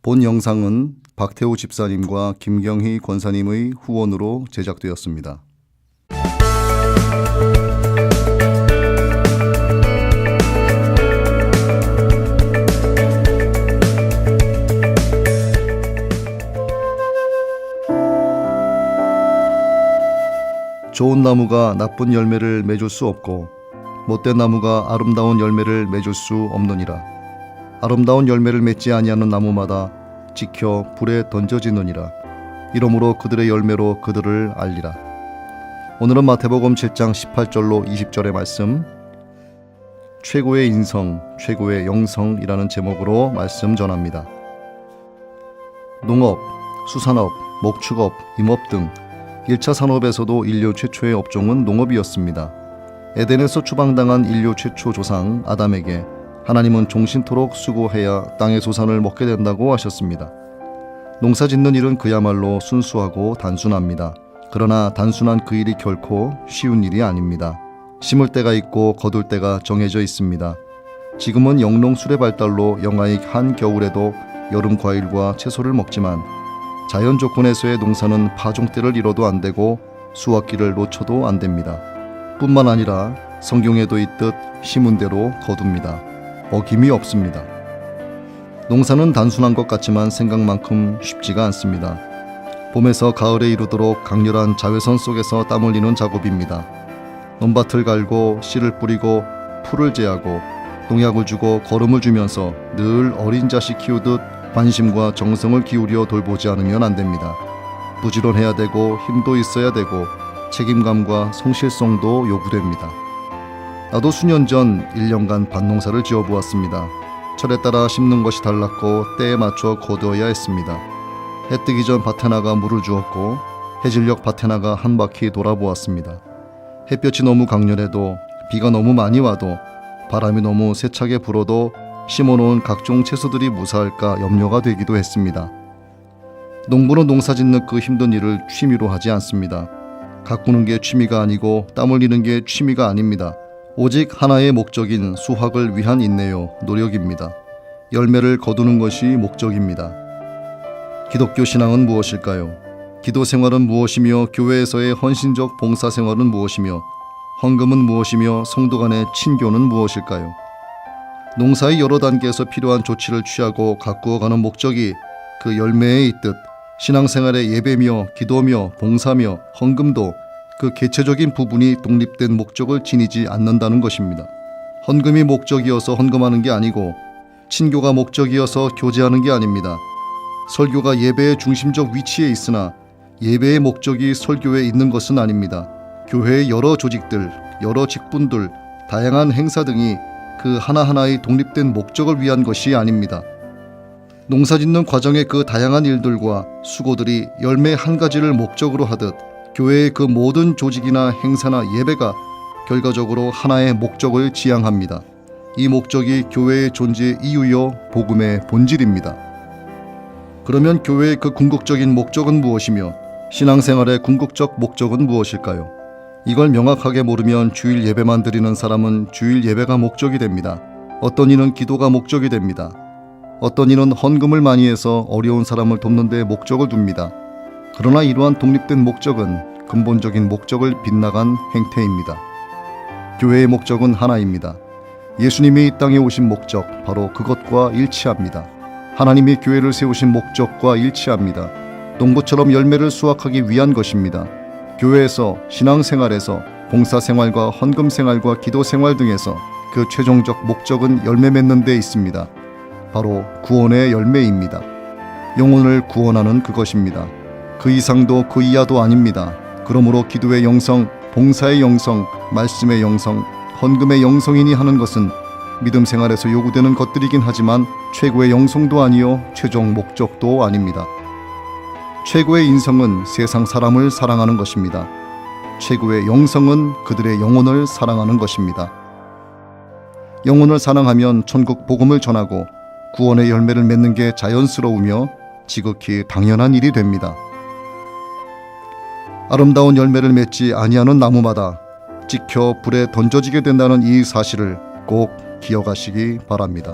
본 영상은 박태우 집사님과 김경희 권사님의 후원으로 제작되었습니다. 좋은 나무가 나쁜 열매를 맺을 수 없고 못된 나무가 아름다운 열매를 맺을 수 없느니라. 아름다운 열매를 맺지 아니하는 나무마다 지켜 불에 던져지느니라. 이러므로 그들의 열매로 그들을 알리라. 오늘은 마태복음 7장 18절로 20절의 말씀, 최고의 인성, 최고의 영성이라는 제목으로 말씀 전합니다. 농업, 수산업, 목축업, 임업 등 1차 산업에서도 인류 최초의 업종은 농업이었습니다. 에덴에서 추방당한 인류 최초 조상 아담에게 하나님은 종신토록 수고해야 땅의 소산을 먹게 된다고 하셨습니다. 농사 짓는 일은 그야말로 순수하고 단순합니다. 그러나 단순한 그 일이 결코 쉬운 일이 아닙니다. 심을 때가 있고 거둘 때가 정해져 있습니다. 지금은 영농술의 발달로 영하의 한겨울에도 여름 과일과 채소를 먹지만 자연 조건에서의 농사는 파종때를 잃어도 안 되고 수확기를 놓쳐도 안 됩니다. 뿐만 아니라 성경에도 있듯 심은 대로 거둡니다. 어김이 없습니다. 농사는 단순한 것 같지만 생각만큼 쉽지가 않습니다. 봄에서 가을에 이르도록 강렬한 자외선 속에서 땀 흘리는 작업입니다. 논밭을 갈고 씨를 뿌리고 풀을 제하고 농약을 주고 거름을 주면서 늘 어린 자식 키우듯 관심과 정성을 기울여 돌보지 않으면 안 됩니다. 부지런해야 되고 힘도 있어야 되고 책임감과 성실성도 요구됩니다. 나도 수년 전 1년간 밭농사를 지어보았습니다. 철에 따라 심는 것이 달랐고 때에 맞춰 거두어야 했습니다. 해 뜨기 전 밭에 나가 물을 주었고 해질녘 밭에 나가 한 바퀴 돌아보았습니다. 햇볕이 너무 강렬해도 비가 너무 많이 와도 바람이 너무 세차게 불어도 심어놓은 각종 채소들이 무사할까 염려가 되기도 했습니다. 농부는 농사 짓는 그 힘든 일을 취미로 하지 않습니다. 가꾸는 게 취미가 아니고 땀 흘리는 게 취미가 아닙니다. 오직 하나의 목적인 수확을 위한 인내요, 노력입니다. 열매를 거두는 것이 목적입니다. 기독교 신앙은 무엇일까요? 기도 생활은 무엇이며 교회에서의 헌신적 봉사 생활은 무엇이며 헌금은 무엇이며 성도 간의 친교는 무엇일까요? 농사의 여러 단계에서 필요한 조치를 취하고 가꾸어가는 목적이 그 열매에 있듯 신앙생활의 예배며 기도며 봉사며 헌금도 그 개체적인 부분이 독립된 목적을 지니지 않는다는 것입니다. 헌금이 목적이어서 헌금하는 게 아니고 친교가 목적이어서 교제하는 게 아닙니다. 설교가 예배의 중심적 위치에 있으나 예배의 목적이 설교에 있는 것은 아닙니다. 교회의 여러 조직들, 여러 직분들, 다양한 행사 등이 그 하나하나의 독립된 목적을 위한 것이 아닙니다. 농사짓는 과정의 그 다양한 일들과 수고들이 열매 한 가지를 목적으로 하듯 교회의 그 모든 조직이나 행사나 예배가 결과적으로 하나의 목적을 지향합니다. 이 목적이 교회의 존재의 이유요 복음의 본질입니다. 그러면 교회의 그 궁극적인 목적은 무엇이며 신앙생활의 궁극적 목적은 무엇일까요? 이걸 명확하게 모르면 주일 예배만 드리는 사람은 주일 예배가 목적이 됩니다. 어떤 이는 기도가 목적이 됩니다. 어떤 이는 헌금을 많이 해서 어려운 사람을 돕는 데 목적을 둡니다. 그러나 이러한 독립된 목적은 근본적인 목적을 빗나간 행태입니다. 교회의 목적은 하나입니다. 예수님이 이 땅에 오신 목적, 바로 그것과 일치합니다. 하나님이 교회를 세우신 목적과 일치합니다. 농부처럼 열매를 수확하기 위한 것입니다. 교회에서, 신앙생활에서, 봉사생활과 헌금생활과 기도생활 등에서 그 최종적 목적은 열매 맺는 데 있습니다. 바로 구원의 열매입니다. 영혼을 구원하는 그것입니다. 그 이상도 그 이하도 아닙니다. 그러므로 기도의 영성, 봉사의 영성, 말씀의 영성, 헌금의 영성이니 하는 것은 믿음 생활에서 요구되는 것들이긴 하지만 최고의 영성도 아니요 최종 목적도 아닙니다. 최고의 인성은 세상 사람을 사랑하는 것입니다. 최고의 영성은 그들의 영혼을 사랑하는 것입니다. 영혼을 사랑하면 천국 복음을 전하고 구원의 열매를 맺는 게 자연스러우며 지극히 당연한 일이 됩니다. 아름다운 열매를 맺지 아니하는 나무마다 찍혀 불에 던져지게 된다는 이 사실을 꼭 기억하시기 바랍니다.